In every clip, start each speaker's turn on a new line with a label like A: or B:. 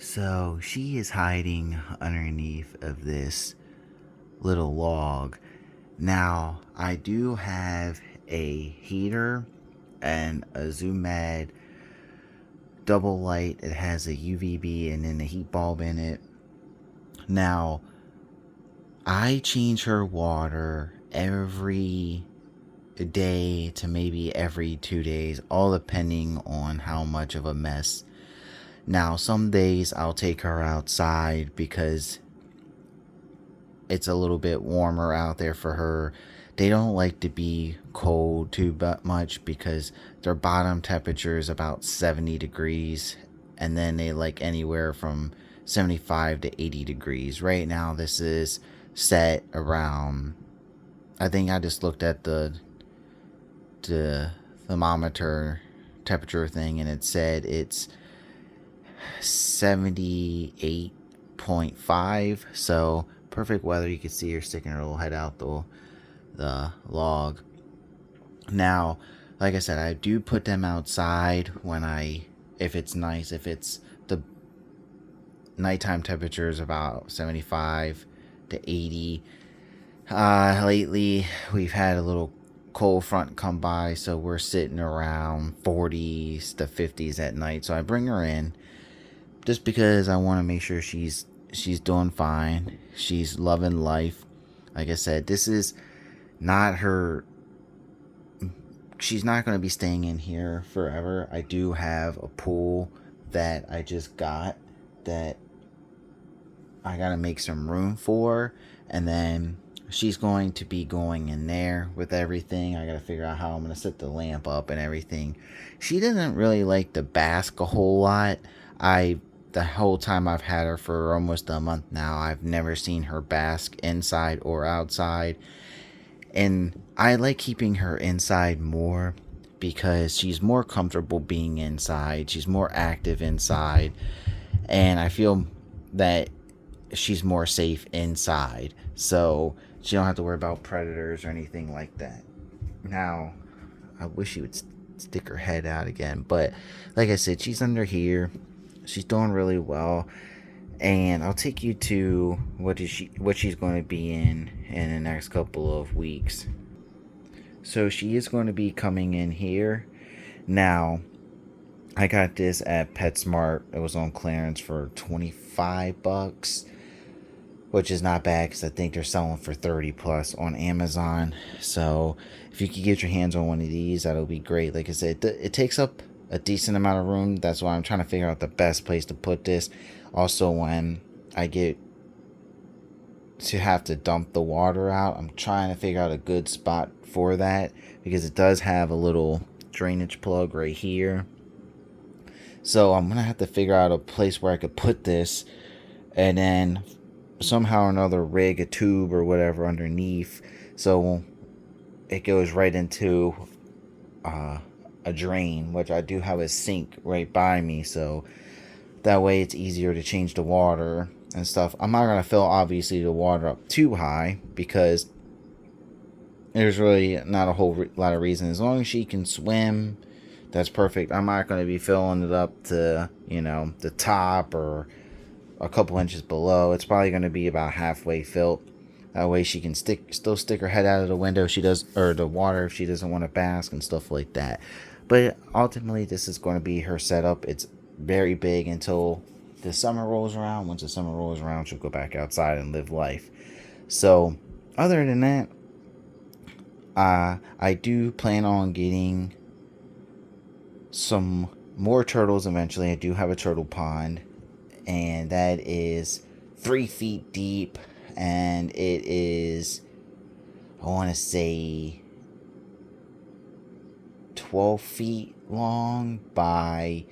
A: So she is hiding underneath of this little log. Now, I do have a heater and a Zoomad double light. It has a UVB and then a heat bulb in it. Now, I change her water every day to maybe every 2 days, all depending on how much of a mess. Now, some days I'll take her outside because it's a little bit warmer out there for her. They don't like to be cold too much because their bottom temperature is about 70 degrees, and then they like anywhere from 75 to 80 degrees. Right now, this is set around, I think I just looked at the thermometer temperature thing, and it said it's 78.5. So perfect weather. You can see her sticking her little head out the log. Now, like I said, I do put them outside if it's nice. If it's the nighttime temperature is about 75 to 80. Lately we've had a little cold front come by, so we're sitting around 40s to 50s at night. So I bring her in just because I want to make sure she's doing fine. She's loving life. Like I said, this is not her. She's not going to be staying in here forever. I do have a pool that I just got that I got to make some room for, and then she's going to be going in there with everything. I got to figure out how I'm going to set the lamp up and everything. She doesn't really like to bask a whole lot. The whole time I've had her for almost a month now, I've never seen her bask inside or outside. And I like keeping her inside more because she's more comfortable being inside. She's more active inside. And I feel that she's more safe inside. So she don't have to worry about predators or anything like that. Now, I wish she would stick her head out again. But like I said, she's under here. She's doing really well, and I'll take you to what she's going to be in the next couple of weeks. So she is going to be coming in here. Now, I got this at PetSmart. It was on clearance for $25, which is not bad because I think they're selling for 30 plus on Amazon. So if you could get your hands on one of these, that'll be great. Like I said, it takes up a decent amount of room. That's why I'm trying to figure out the best place to put this. Also, when I get to have to dump the water out, I'm trying to figure out a good spot for that because it does have a little drainage plug right here. So I'm gonna have to figure out a place where I could put this, and then somehow or another rig a tube or whatever underneath so it goes right into a drain, which I do have a sink right by me, so that way it's easier to change the water and stuff. I'm not going to fill obviously the water up too high because there's really not a whole lot of reason. As long as she can swim, that's perfect. I'm not going to be filling it up to, the top or a couple inches below. It's probably going to be about halfway filled. That way she can still stick her head out of the window or the water if she doesn't want to bask and stuff like that. But ultimately, this is going to be her setup. It's very big until the summer rolls around. Once the summer rolls around, she'll go back outside and live life. So, other than that, I do plan on getting some more turtles eventually. I do have a turtle pond, and that is 3 feet deep, and it is, I want to say, 12 feet long by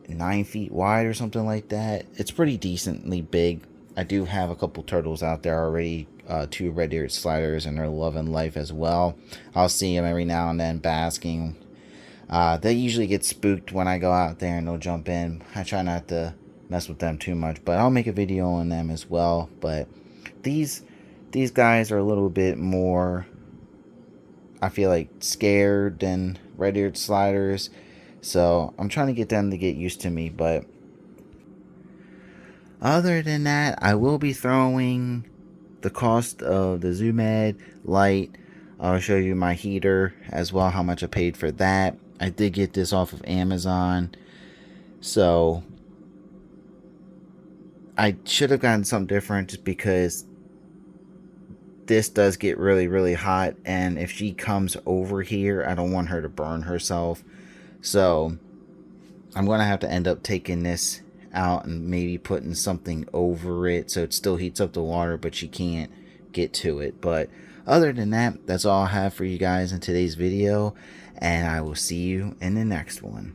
A: 9 feet wide or something like that. It's pretty decently big. I do have a couple turtles out there already, 2 red-eared sliders, and they're loving life as well. I'll see them every now and then basking. They usually get spooked when I go out there and they'll jump in. I try not to mess with them too much, but I'll make a video on them as well. But these guys are a little bit more, I feel like, scared than red-eared sliders. So I'm trying to get them to get used to me, but Other than that, I will be throwing the cost of the Zoomed light. I'll show you my heater as well, how much I paid for that. I did get this off of Amazon, so I should have gotten something different just because this does get really, really hot, and if she comes over here, I don't want her to burn herself. So I'm going to have to end up taking this out and maybe putting something over it so it still heats up the water, but she can't get to it. But other than that, that's all I have for you guys in today's video, and I will see you in the next one.